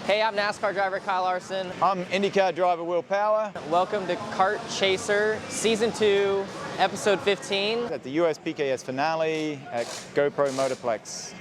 Hey, I'm NASCAR driver Kyle Larson. I'm INDYCAR driver Will Power. Welcome to Kart Chaser, Season 2, Episode 15. At the USPKS finale at GoPro Motorplex.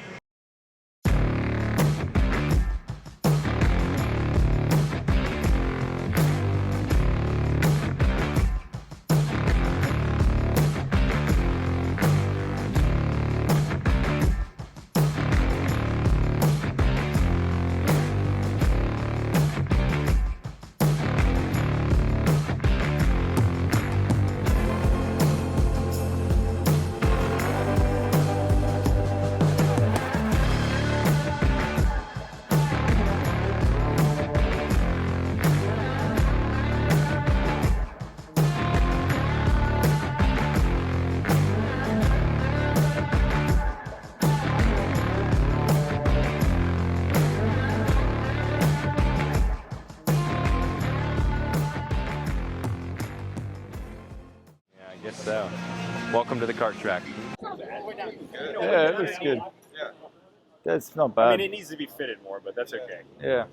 So, welcome to the kart track. Yeah, it looks good. Yeah. That's not bad. I mean, it needs to be fitted more, but that's okay. Yeah.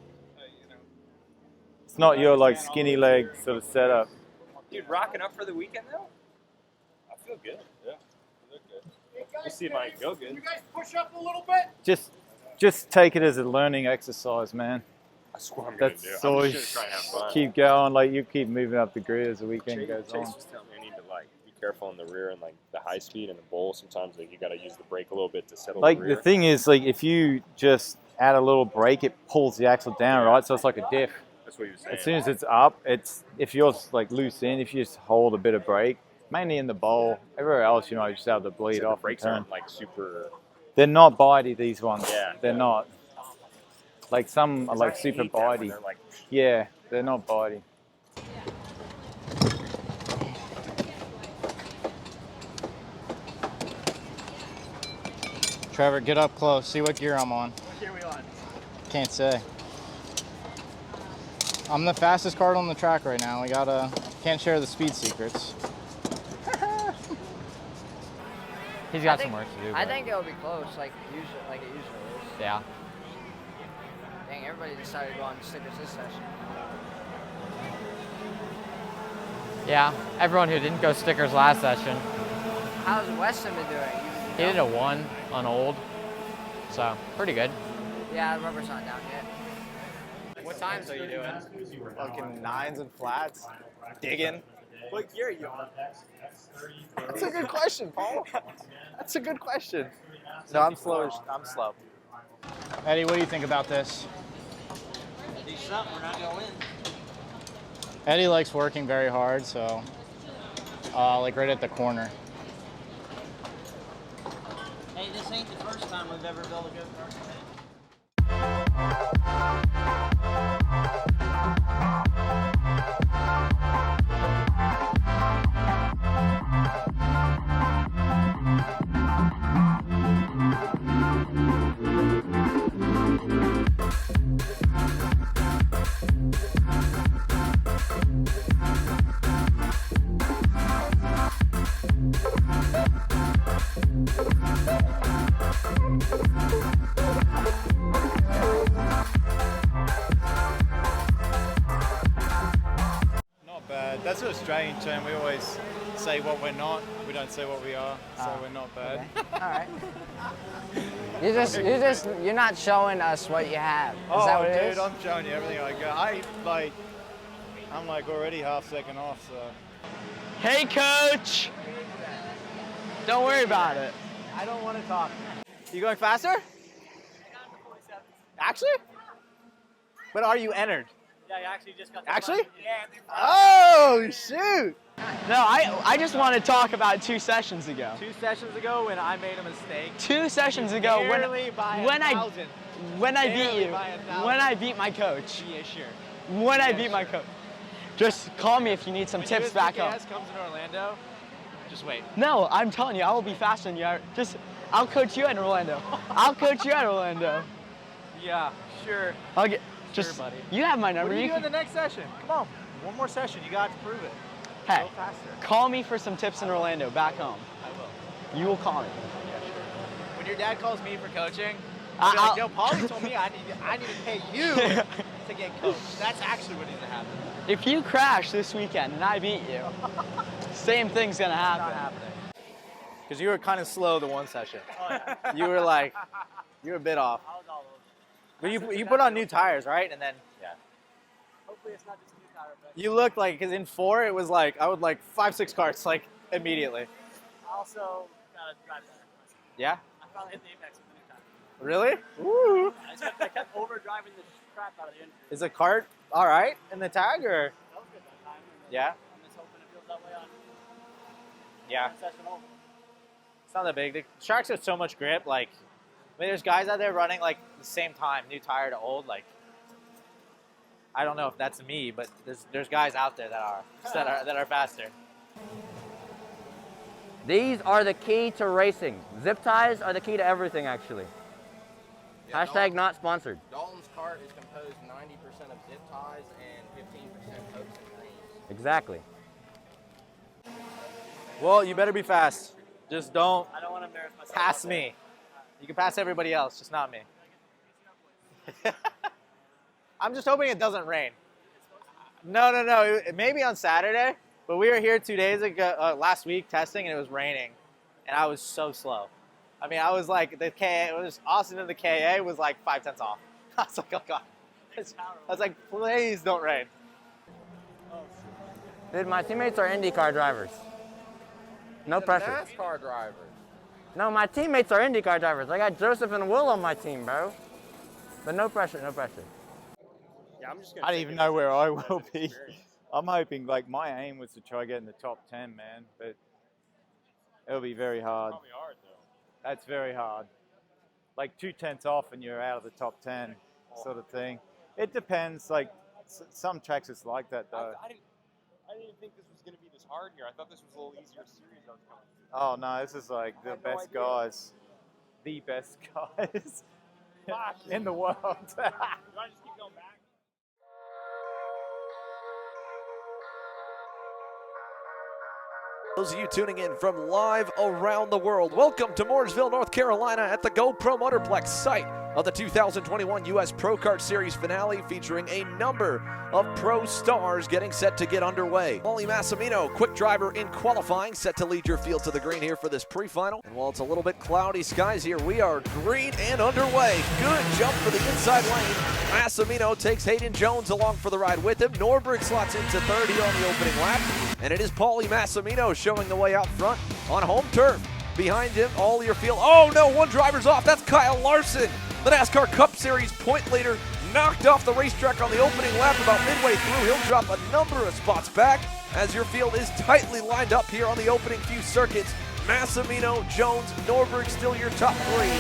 It's not your like skinny leg sort of setup. Dude, rocking up for the weekend though? I feel good. Yeah. You look good. We'll see if I can go good. You guys push up a little bit? Just take it as a learning exercise, man. That's what I'm going to do. So I'm just going to try and have fun. keep going, like you keep moving up the grid as the weekend goes on. Chase was telling me I need to like be careful in the rear and like the high speed and the bowl. Sometimes like you got to use the brake a little bit to settle Like the rear. the thing is, like if you just add a little brake, it pulls the axle down, right? So it's like a diff. That's what he was saying. As soon as it's up, if you're like loose in, if you just hold a bit of brake, mainly in the bowl, everywhere else you might just have to bleed So off. the brakes aren't like super. They're not bitey, these ones. Yeah. They're not. Like some are like super bitey. They're like, Yeah, they're not bitey. Trevor, get up close. See what gear I'm on. What gear are we on? Can't say. I'm the fastest kart on the track right now. Can't share the speed secrets. He's got some work to do. I think it'll be close, like it usually is. Yeah. Dang, everybody decided to go on stickers this session. Yeah, everyone who didn't go stickers last session. How's Weston been doing? He did a 1 on old, so pretty good. Yeah, the rubber's not down yet. What times are you doing? Fucking 9s and flats, digging. What gear are you on? That's a good question, Paul. That's a good question. No, I'm slow. I'm slow. Eddie, what do you think about this? Do something, we're not gonna win. Eddie likes working very hard, so like right at the corner. Hey, this ain't the first time we've ever built a go-kart. Not bad. That's an Australian term. We always say what we're not. We don't say what we are. So we're not bad. Okay. All right. You're not showing us what you have. Is that what it is? I'm showing you everything I got. I'm like already half second off. So. Hey, coach! Don't worry about it. I don't want to talk. You going faster? Actually? But are you entered? Yeah, I actually just got Actually? Yeah. Oh, shoot! No, I just want to talk about 2 sessions ago. 2 sessions ago when I made a mistake. 2 sessions ago when I beat you, when I beat my coach. Yeah, sure. When I beat my coach. Just call me if you need some tips back home. USPKS comes in Orlando, just wait. No, I'm telling you, I will be faster than you. I'll coach you at Orlando. I'll coach you at Orlando. Yeah, sure. I'll get Sure, buddy. You have my number. What are you doing the next session? Come on, one more session. You got to prove it. Hey, Go faster. call me for some tips in Orlando back home. I will. You will call me. Yeah, sure. When your dad calls me for coaching, I'll be like, yo, Pauly told me I need to pay you to get coached. That's actually what needs to happen. If you crash this weekend and I beat you, same thing's gonna happen. Not happening. Because you were kind of slow the one session. Oh, yeah. You were a bit off. I was all over. But you put on new tires, right? And then, yeah. Hopefully it's not just a new tire, but You looked like, because in 4, it was like, I would like 5-6 karts, like, immediately. I also gotta drive better. Yeah? I finally hit the apex with the new tire. Really? Woo! I kept overdriving the crap out of the engine. Is the kart all right in the tag, or? That was good that time. And Yeah? I'm just hoping it feels that way on Yeah. session over. It's not that big. The tracks have so much grip, like, I mean, there's guys out there running, like, the same time, new tire to old, like, I don't know if that's me, but there's guys out there that are faster. These are the key to racing. Zip ties are the key to everything, actually. Yeah, Hashtag not sponsored. Dalton's cart is composed 90% of zip ties and 15% oaks and greens. Exactly. Well, you better be fast. Just don't I don't want to embarrass myself. pass me. You can pass everybody else, just not me. I'm just hoping it doesn't rain. No. Maybe on Saturday, but we were here 2 days ago, last week testing, and it was raining, and I was so slow. I mean, I was like, the KA, it was Austin and the KA was like 5/10 off. I was like, oh God. I was like, please don't rain. Dude, my teammates are INDYCAR drivers. No pressure. NASCAR drivers. No, my teammates are INDYCAR drivers. I got Joseph and Will on my team, bro. But no pressure, no pressure. Yeah, I'm just gonna I don't even know where I will be. I'm hoping, like, my aim was to try get in the top 10, man, but it'll be very hard. Probably hard though. That's very hard. Like 2/10 off and you're out of the top 10 sort of thing. It depends, like, some tracks it's like that though. I didn't think this was gonna be this hard here. I thought this was a little easier series I was coming to. Oh no, this is like the had no best idea. guys. The best guys in the world. Do I just keep going back? Those of you tuning in from live around the world, welcome to Mooresville, North Carolina at the GoPro Motorplex site of the 2021 US Pro Kart Series finale, featuring a number of pro stars getting set to get underway. PAULY Massimino, quick driver in qualifying, set to lead your field to the green here for this pre-final. And while it's a little bit cloudy skies here, we are green and underway. Good jump for the inside lane. Massimino takes Hayden Jones along for the ride with him. Norberg slots into third here on the opening lap. And it is PAULY Massimino showing the way out front on home turf. Behind him, all your field. Oh no, one driver's off. That's Kyle Larson, the NASCAR Cup Series point leader, knocked off the racetrack on the opening lap about midway through. He'll drop a number of spots back as your field is tightly lined up here on the opening few circuits. Massimino, Jones, Norberg still your top three.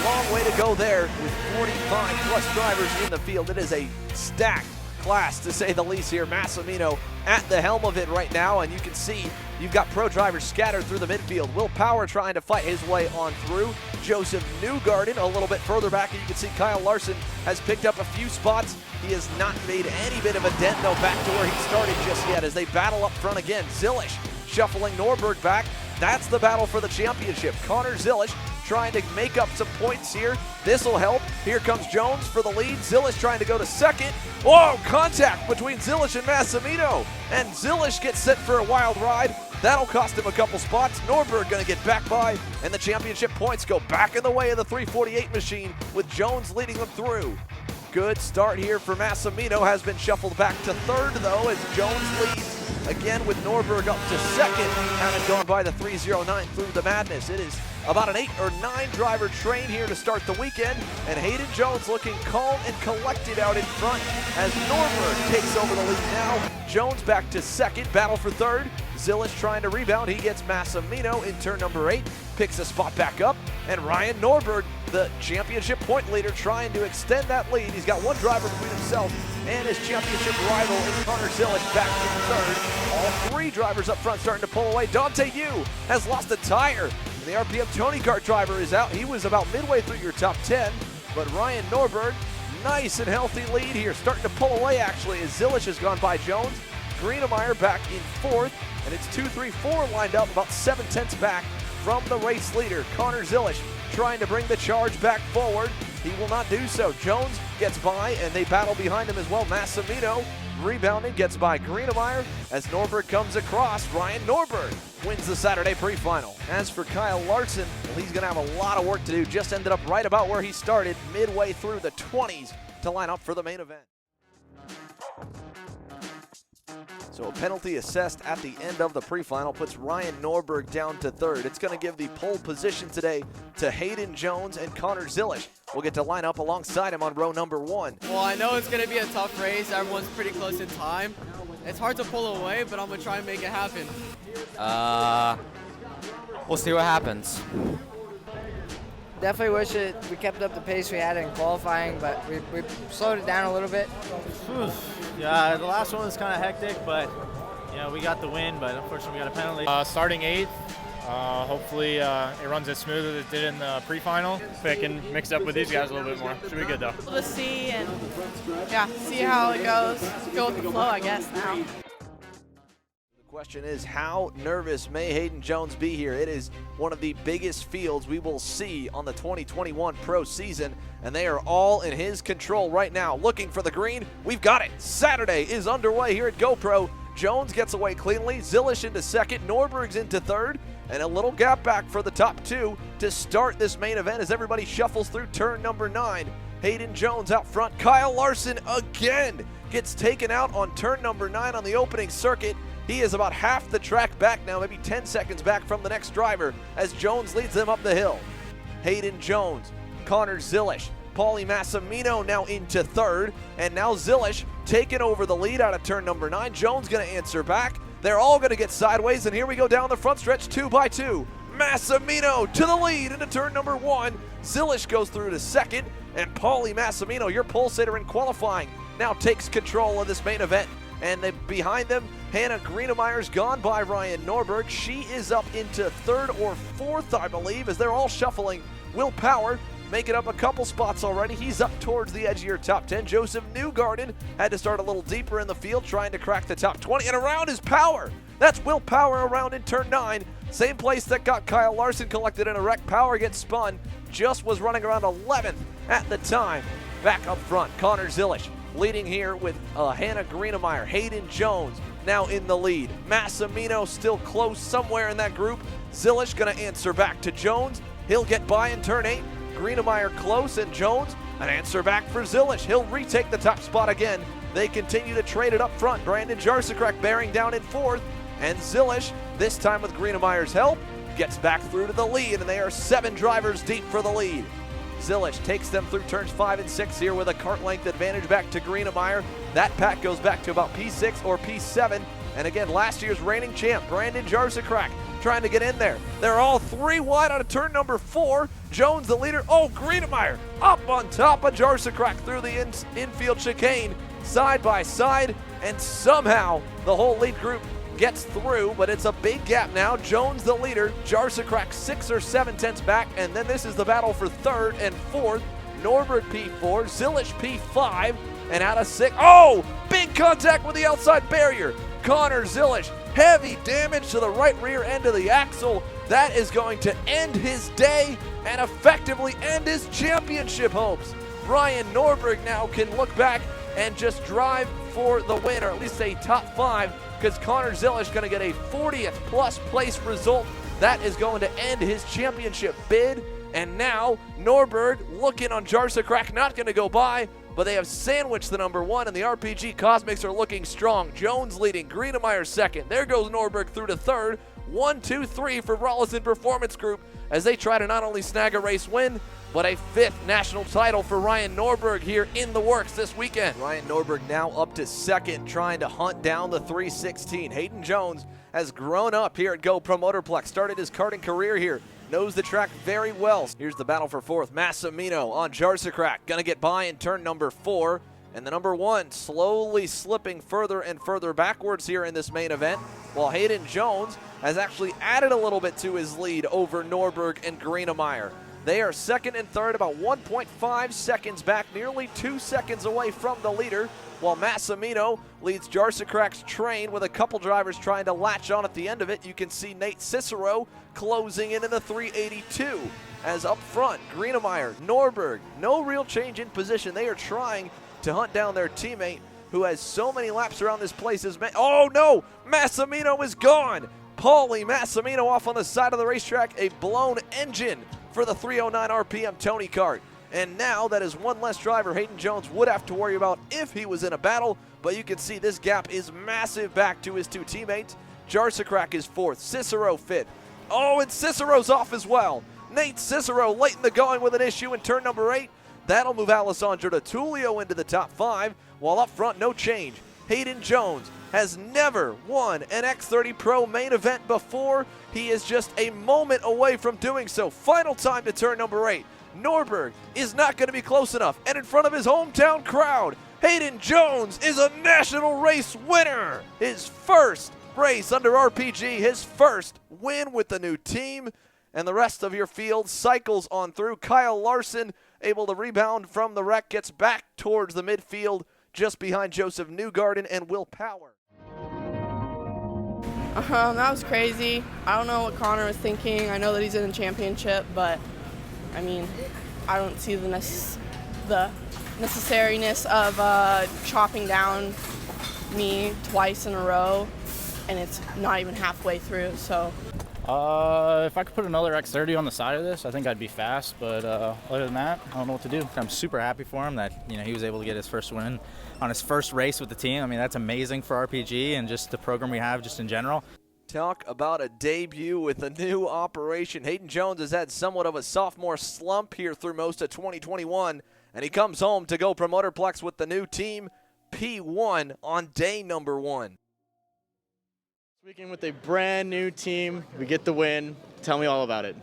Long way to go there with 45 plus drivers in the field. It is a stacked class, to say the least here. Massimino at the helm of it right now, and you can see you've got pro drivers scattered through the midfield. Will Power trying to fight his way on through. Josef Newgarden a little bit further back, and you can see Kyle Larson has picked up a few spots. He has not made any bit of a dent, though, back to where he started just yet as they battle up front again. Zilisch shuffling Norberg back. That's the battle for the championship. Connor Zilisch trying to make up some points here. This will help. Here comes Jones for the lead. Zilisch trying to go to second. Whoa, contact between Zilisch and Massimino. And Zilisch gets set for a wild ride. That'll cost him a couple spots. Norberg going to get back by, and the championship points go back in the way of the 348 machine with Jones leading them through. Good start here for Massimino. Has been shuffled back to third, though, as Jones leads again with Norberg up to second, having gone by the 309 through the madness. It is about an 8 or 9 driver train here to start the weekend, and Hayden Jones looking calm and collected out in front as Norberg takes over the lead now. Jones back to second, battle for third. Zilisch trying to rebound. He gets Massimino in turn number 8, picks a spot back up, and Ryan Norberg, the championship point leader, trying to extend that lead. He's got one driver between himself and his championship rival in Connor Zilisch back in third. All 3 drivers up front starting to pull away. Dante Yu has lost a tire. And the RPM Tony Kart driver is out. He was about midway through your top 10, but Ryan Norberg, nice and healthy lead here, starting to pull away actually as Zilisch has gone by Jones. Greenemeyer back in 4th, and it's 2, 3, 4 lined up, about 7/10 back from the race leader. Connor Zilisch trying to bring the charge back forward. He will not do so. Jones gets by, and they battle behind him as well. Massimino rebounding, gets by Greenemeyer as Norberg comes across. Ryan Norberg wins the Saturday pre-final. As for Kyle Larson, well, he's going to have a lot of work to do. Just ended up right about where he started, midway through the 20s to line up for the main event. So a penalty assessed at the end of the pre-final puts Ryan Norberg down to third. It's going to give the pole position today to Hayden Jones and Connor Zilish. We'll get to line up alongside him on row number 1. Well, I know it's going to be a tough race. Everyone's pretty close in time. It's hard to pull away, but I'm going to try and make it happen. We'll see what happens. Definitely wish we kept up the pace we had in qualifying, but we slowed it down a little bit. Yeah, the last one was kind of hectic, but we got the win, but unfortunately we got a penalty. Starting 8th. Hopefully it runs as smooth as it did in the pre-final. So I can mix it up with these guys a little bit more. Should be good though. We'll just see and see how it goes. Go with the flow, I guess, now. The question is, how nervous may Hayden Jones be here? It is one of the biggest fields we will see on the 2021 pro season, and they are all in his control right now. Looking for the green, we've got it. Saturday is underway here at GoPro. Jones gets away cleanly, Zilish into second, Norberg's into third, and a little gap back for the top 2 to start this main event as everybody shuffles through turn number 9. Hayden Jones out front. Kyle Larson again gets taken out on turn number 9 on the opening circuit. He is about half the track back now, maybe 10 seconds back from the next driver as Jones leads them up the hill. Hayden Jones, Connor Zilish, Pauly Massimino now into third, and now Zilish taking over the lead out of turn number 9. Jones going to answer back. They're all going to get sideways, and here we go down the front stretch 2 by 2. Massimino to the lead into turn number 1. Zilish goes through to second, and Pauly Massimino, your pole sitter in qualifying, now takes control of this main event. And behind them, Hannah Greenemeyer's gone by Ryan Norberg. She is up into third or fourth, I believe, as they're all shuffling. Will Power making up a couple spots already. He's up towards the edge of your top 10. Josef Newgarden had to start a little deeper in the field, trying to crack the top 20. And around is Power. That's Will Power around in turn 9. Same place that got Kyle Larson collected in a wreck. Power gets spun. Just was running around 11th at the time. Back up front, Connor Zilish leading here with Hannah Greenemeyer. Hayden Jones now in the lead. Massimino still close somewhere in that group. Zilish going to answer back to Jones. He'll get by in turn 8. Greenemeyer close, and Jones an answer back for Zilish. He'll retake the top spot again. They continue to trade it up front. Brandon Jarsakrak bearing down in 4th, and Zilish, this time with Greenemeyer's help, gets back through to the lead, and they are 7 drivers deep for the lead. Zilish takes them through turns 5 and 6 here with a cart length advantage back to Greenemeyer. That pack goes back to about P6 or P7. And again, last year's reigning champ, Brandon Jarsakrak, trying to get in there. They're all 3 wide out of turn number 4. Jones the leader. Oh, Greenemeyer up on top of Jarsakrak through the infield chicane, side by side, and somehow the whole lead group gets through, but it's a big gap now. Jones the leader, Jarsakrak 6 or 7 tenths back, and then this is the battle for 3rd and 4th. Norberg P4, Zilish P5, and out of 6. Oh, big contact with the outside barrier. Connor Zilish, heavy damage to the right rear end of the axle. That is going to end his day and effectively end his championship hopes. Ryan Norberg now can look back and just drive for the win, or at least a top 5, because Connor Zilish is going to get a 40th plus place result. That is going to end his championship bid. And now Norberg looking on Jarsakrak, not going to go by, but they have sandwiched the number 1, and the RPG Cosmics are looking strong. Jones leading, Greenemeyer 2nd. There goes Norberg through to 3rd. 1, 2, 3 for Rollison Performance Group as they try to not only snag a race win, but a 5th national title for Ryan Norberg here in the works this weekend. Ryan Norberg now up to 2nd, trying to hunt down the 316. Hayden Jones has grown up here at GoPro Motorplex, started his karting career here, knows the track very well. Here's the battle for 4th. Massimino on Jarsakrak, gonna get by in turn number 4. And the number 1 slowly slipping further and further backwards here in this main event, while Hayden Jones has actually added a little bit to his lead over Norberg and Greenemeyer. They are 2nd and 3rd, about 1.5 seconds back, nearly 2 seconds away from the leader, while Massimino leads Jarsakrak's train with a couple drivers trying to latch on at the end of it. You can see Nate Cicero closing in the 382. as up front, Greenemeyer, Norberg, no real change in position. They are trying to hunt down their teammate who has so many laps around this place. Oh no, Massimino is gone. Pauly Massimino off on the side of the racetrack, a blown engine for the 309 RPM Tony Kart. And now that is one less driver Hayden Jones would have to worry about if he was in a battle, but you can see this gap is massive back to his two teammates. Jarsakrak is fourth, Cicero fifth. Oh, and Cicero's off as well. Nate Cicero late in the going with an issue in turn number 8. That'll move Alessandro to Tullio into the top 5, while up front, no change. Hayden Jones has never won an X30 Pro main event before. He is just a moment away from doing so. Final time to turn number 8. Norberg is not going to be close enough, and in front of his hometown crowd, Hayden Jones is a national race winner. His first race under RPG, his first win with the new team, and the rest of your field cycles on through. Kyle Larson able to rebound from the wreck, gets back towards the midfield just behind Josef Newgarden and Will Power. That was crazy. I don't know what Connor was thinking. I know that he's in a championship, but I mean, I don't see the necessariness of chopping down me twice in a row, and it's not even halfway through, so. If I could put another X30 on the side of this, I think I'd be fast, but other than that, I don't know what to do. I'm super happy for him that, you know, he was able to get his first win on his first race with the team. I mean, that's amazing for RPG and just the program we have just in general. Talk about a debut with a new operation. Hayden Jones has had somewhat of a sophomore slump here through most of 2021, and he comes home to GoPro Motorplex with the new team, P1, on day number 1. Weekend with a brand new team. We get the win. Tell me all about it.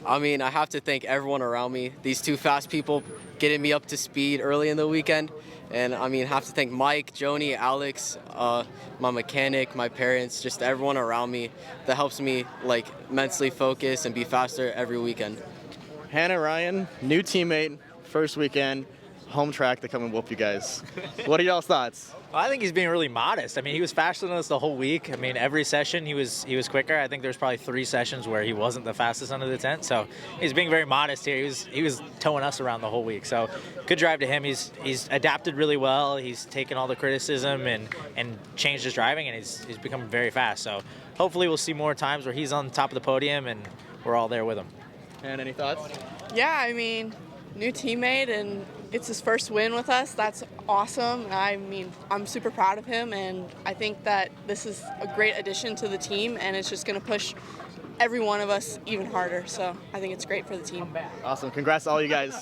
I mean, I have to thank everyone around me. These two fast people getting me up to speed early in the weekend. And I mean, I have to thank Mike, Joni, Alex, my mechanic, my parents, just everyone around me that helps me like mentally focus and be faster every weekend. Hannah Ryan, new teammate, first weekend, home track to come and whoop you guys. What are y'all's thoughts? Well, I think he's being really modest. I mean, he was faster than us the whole week. I mean, every session he was quicker. I think there's probably 3 sessions where he wasn't the fastest under the tent. So he's being very modest here. He was towing us around the whole week. So good drive to him. He's adapted really well. He's taken all the criticism and changed his driving, and he's become very fast. So hopefully we'll see more times where he's on top of the podium and we're all there with him. And any thoughts? Yeah, I mean, new teammate, and it's his first win with us. That's awesome. I mean, I'm super proud of him, and I think that this is a great addition to the team, and it's just going to push every one of us even harder. So I think it's great for the team. Awesome. Congrats to all you guys.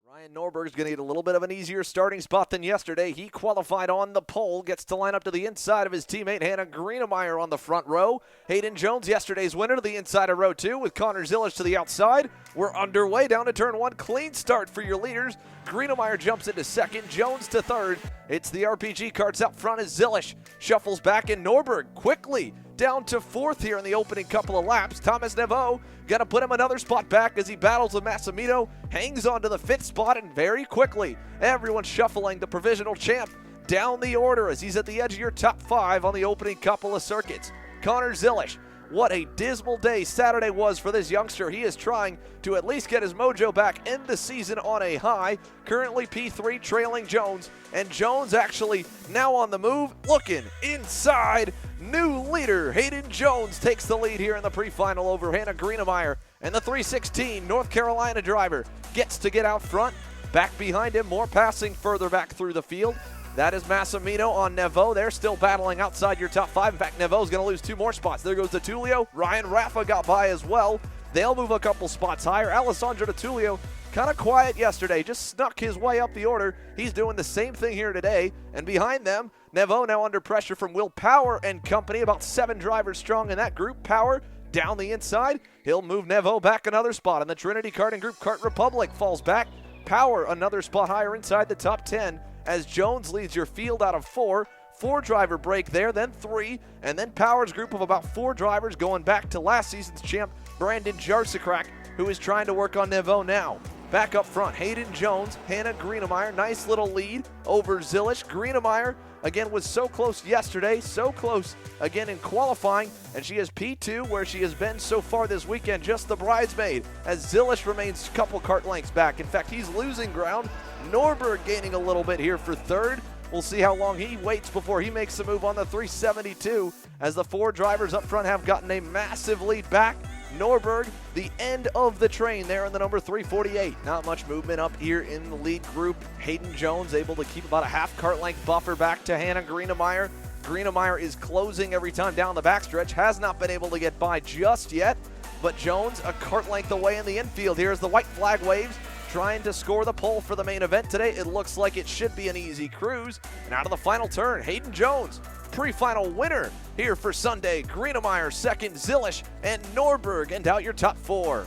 Ryan Norberg's going to get a little bit of an easier starting spot than yesterday. He qualified on the pole, gets to line up to the inside of his teammate Hannah Greenemeyer on the front row. Hayden Jones, yesterday's winner, to the inside of row 2 with Connor Zilish to the outside. We're underway down to turn 1. Clean start for your leaders. Greenemeyer jumps into second, Jones to third. It's the RPG Karts out front as Zilish shuffles back, and Norberg quickly down to 4th here in the opening couple of laps. Thomas Neveau got to put him another spot back as he battles with Massimino, hangs on to the 5th spot, and very quickly everyone shuffling the provisional champ down the order as he's at the edge of your top 5 on the opening couple of circuits. Connor Zilish, what a dismal day Saturday was for this youngster. He is trying to at least get his mojo back, end the season on a high. Currently P3 trailing Jones, and Jones actually now on the move, looking inside. New leader Hayden Jones takes the lead here in the pre-final over Hannah Greenemeyer, and the 316 North Carolina driver gets to get out front. Back behind him, more passing further back through the field. That is Massimino on Neveau. They're still battling outside your top 5. In fact, Nevo's going to lose 2 more spots. There goes to Tullio. Ryan Raffa got by as well. They'll move a couple spots higher. Alessandro to Tullio, kind of quiet yesterday, just snuck his way up the order. He's doing the same thing here today. And behind them, Neveau now under pressure from Will Power and company, about 7 drivers strong in that group. Power down the inside. He'll move Neveau back another spot. And the Trinity Karting Group Kart Republic falls back. Power another spot higher inside the top 10 as Jones leads your field out of 4. 4-driver break there, then 3, and then Power's group of about 4 drivers going back to last season's champ, Brandon Jarsakrak, who is trying to work on Neveau now. Back up front, Hayden Jones, Hannah Greenemeyer, nice little lead over Zilish. Greenemeyer, again, was so close yesterday, so close again in qualifying, and she is P2 where she has been so far this weekend, just the bridesmaid, as Zilish remains a couple kart lengths back. In fact, he's losing ground. Norberg gaining a little bit here for third. We'll see how long he waits before he makes the move on the 372, as the 4 drivers up front have gotten a massive lead back. Norberg, the end of the train there in the number 348. Not much movement up here in the lead group. Hayden Jones able to keep about a half kart length buffer back to Hannah Greenemeyer. Greenemeyer is closing every time down the backstretch, has not been able to get by just yet, but Jones a kart length away in the infield. Here's the white flag waves, trying to score the pole for the main event today. It looks like it should be an easy cruise. And out of the final turn, Hayden Jones, pre-final winner here for Sunday. Greenemeyer second, Zilish and Norberg, and out your top 4.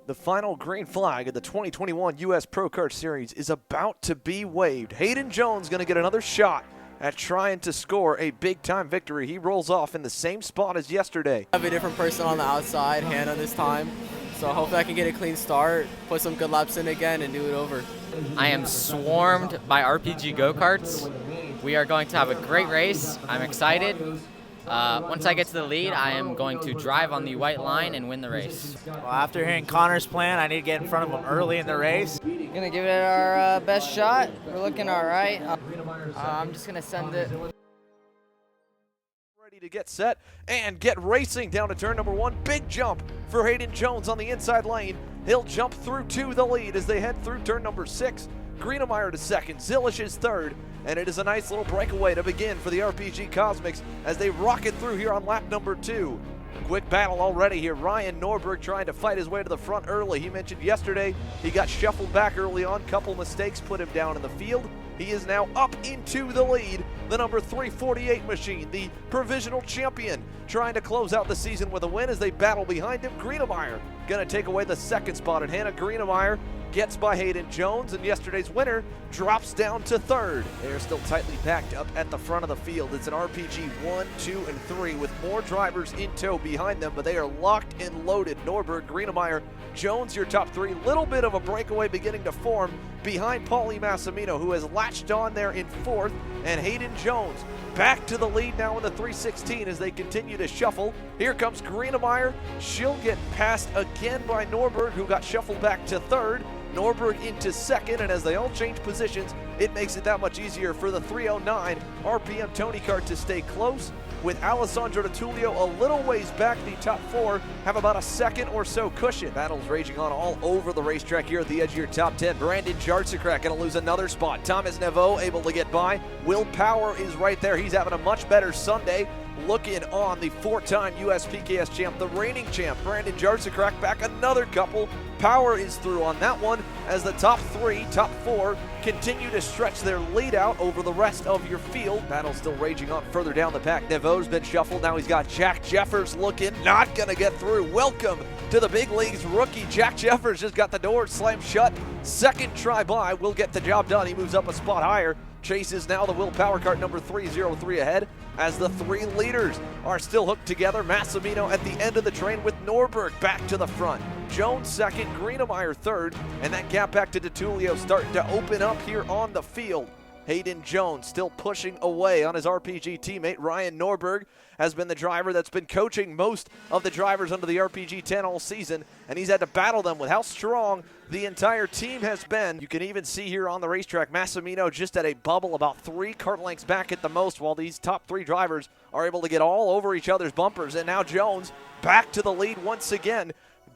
The final green flag of the 2021 US Pro Kart Series is about to be waved. Hayden Jones going to get another shot at trying to score a big-time victory. He rolls off in the same spot as yesterday. I have a different person on the outside, Hannah this time. So hopefully I can get a clean start, put some good laps in again, and do it over. I am swarmed by RPG go-karts. We are going to have a great race. I'm excited. Once I get to the lead, I am going to drive on the white line and win the race. Well, after hearing Connor's plan, I need to get in front of him early in the race. Gonna give it our best shot. We're looking all right. I'm just gonna send it. Ready to get set and get racing down to turn number 1. Big jump for Hayden Jones on the inside lane. He'll jump through to the lead as they head through turn number 6. Greenemeyer to second, Zilish is third, and it is a nice little breakaway to begin for the RPG Cosmics as they rocket through here on lap number 2. Quick battle already here. Ryan Norberg trying to fight his way to the front early. He mentioned yesterday he got shuffled back early on. Couple mistakes put him down in the field. He is now up into the lead. The number 348 machine, the provisional champion, trying to close out the season with a win as they battle behind him. Greenemeyer going to take away the second spot, and Hannah Greenemeyer gets by Hayden Jones, and yesterday's winner drops down to third. They're still tightly packed up at the front of the field. It's an RPG 1, 2, and 3 with more drivers in tow behind them, but they are locked and loaded. Norberg, Greenemeyer, Jones, your top 3. Little bit of a breakaway beginning to form behind PAULY Massimino, who has latched on there in 4th, and Hayden Jones back to the lead now in the 316 as they continue to shuffle. Here comes Greenemeyer. She'll get passed again by Norberg, who got shuffled back to 3rd. Norberg into 2nd, and as they all change positions, it makes it that much easier for the 309 RPM Tony Kart to stay close. With Alessandro Tullio a little ways back, the top 4 have about a 2nd or so cushion. Battles raging on all over the racetrack here at the edge of your top 10. Brandon Jarczyk going to lose another spot. Thomas Neveau able to get by. Will Power is right there. He's having a much better Sunday. Looking on the 4-time USPKS champ, the reigning champ, Brandon Jarczyk back another couple. Power is through on that one as the top 3, top 4 continue to stretch their lead out over the rest of your field. Battle still raging on further down the pack. Nevo's been shuffled. Now he's got Jack Jeffers looking, not going to get through. Welcome to the big leagues rookie. Jack Jeffers just got the door slammed shut. Second try by will get the job done. He moves up a spot higher. Chases now the Will Power Kart number 303 ahead as the 3 leaders are still hooked together. Massimino at the end of the train with Norberg back to the front. Jones second, Greenemeyer third, and that gap back to Tullio starting to open up here on the field. Hayden Jones still pushing away on his RPG teammate. Ryan Norberg has been the driver that's been coaching most of the drivers under the RPG 10 all season, and he's had to battle them with how strong the entire team has been. You can even see here on the racetrack, Massimino just at a bubble about 3 kart lengths back at the most, while these top 3 drivers are able to get all over each other's bumpers. And now Jones back to the lead once again.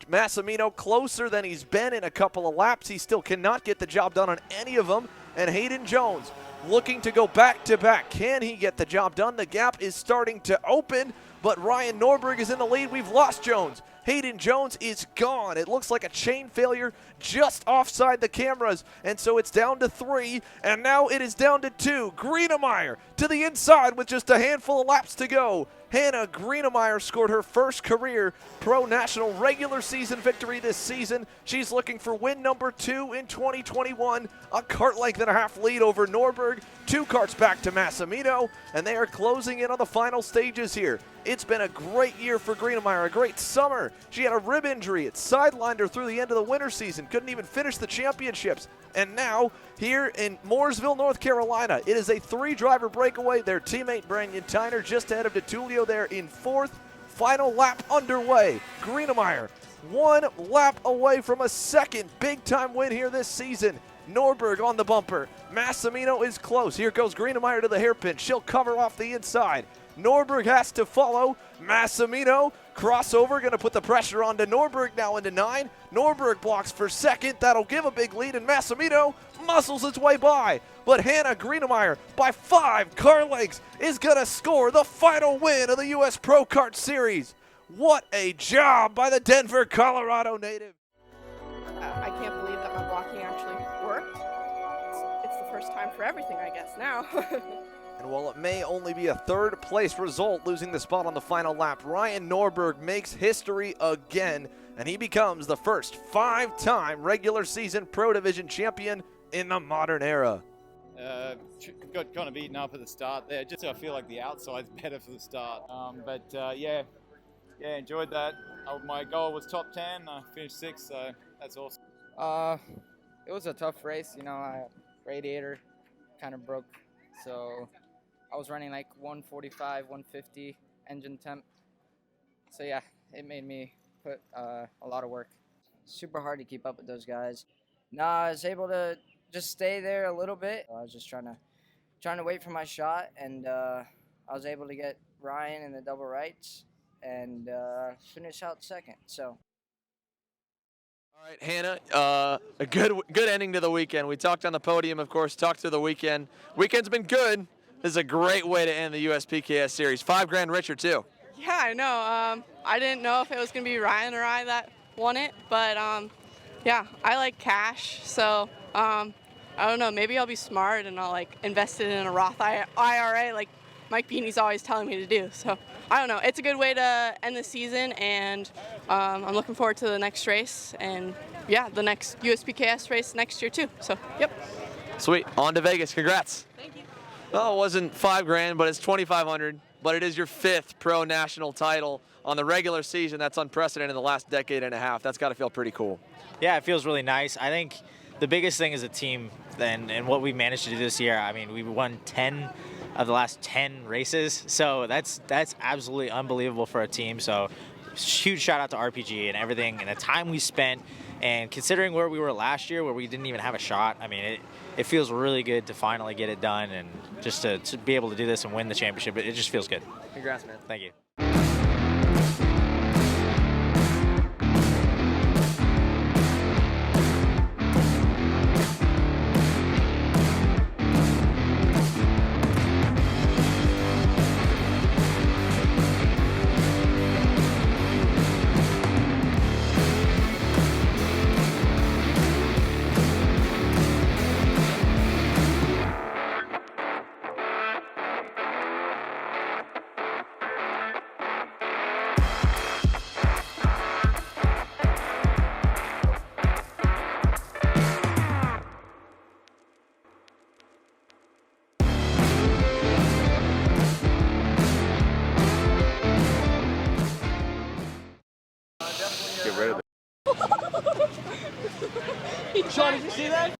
Massimino closer than he's been in a couple of laps. He still cannot get the job done on any of them. And Hayden Jones looking to go back-to-back. Can he get the job done? The gap is starting to open, but Ryan Norberg is in the lead. We've lost Jones. Hayden Jones is gone. It looks like a chain failure just offside the cameras, and so it's down to 3, and now it is down to 2. Greenemeyer to the inside with just a handful of laps to go. Hannah Greenemeyer scored her first career Pro National regular season victory this season. She's looking for win number 2 in 2021, a kart length and a half lead over Norberg, 2 karts back to Massimino, and they are closing in on the final stages here. It's been a great year for Greenemeyer, a great summer. She had a rib injury. It sidelined her through the end of the winter season, couldn't even finish the championships. And now, here in Mooresville, North Carolina, it is a 3-driver breakaway. Their teammate Brandon Tyner just ahead of TULLIO there in 4th. Final lap underway. Greenemeyer 1 lap away from a second big-time win here this season. Norberg on the bumper. Massimino is close. Here goes Greenemeyer to the hairpin. She'll cover off the inside. Norberg has to follow. Massimino, crossover, going to put the pressure on to Norberg now into 9. Norberg blocks for second. That'll give a big lead, and Massimino muscles its way by. But Hannah Greenemeyer, by 5 car lengths, is going to score the final win of the U.S. Pro Kart Series. What a job by the Denver, Colorado native. I can't believe that my blocking actually worked. It's the first time for everything, I guess, now. And while it may only be a 3rd place result, losing the spot on the final lap, Ryan Norberg makes history again, and he becomes the first 5-time regular season Pro Division champion in the modern era. Got kind of eaten up at the start there. Just I feel like the outside's better for the start. Yeah, enjoyed that. My goal was top 10. I finished 6th, so that's awesome. It was a tough race. You know, radiator kind of broke, so I was running like 145, 150 engine temp. So yeah, it made me put a lot of work. Super hard to keep up with those guys. No, I was able to just stay there a little bit. I was just trying to wait for my shot, and I was able to get Ryan in the double rights and finish out second. So. All right, Hannah, a good ending to the weekend. We talked on the podium, of course, talked through the weekend. Weekend's been good. This is a great way to end the USPKS series. $5 grand richer, too. Yeah, I know. I didn't know if it was going to be Ryan or I that won it, but yeah, I like cash, so I don't know, maybe I'll be smart and I'll like invest it in a Roth IRA like Mike Beanie's always telling me to do. So I don't know, it's a good way to end the season, and I'm looking forward to the next race, and yeah, the next USPKS race next year too. So yep. Sweet, on to Vegas, congrats. Thank you. Well, it wasn't $5 grand, but it's $2,500. But it is your 5th pro national title on the regular season. That's unprecedented in the last decade and a half. That's got to feel pretty cool. Yeah, it feels really nice. I think the biggest thing is a team and what we managed to do this year. I mean, we won 10 of the last 10 races, so that's absolutely unbelievable for a team. So huge shout out to RPG and everything and the time we spent, and considering where we were last year where we didn't even have a shot. I mean, it feels really good to finally get it done and just to be able to do this and win the championship. It just feels good. Congrats, man. Thank you. Sean, did you see that?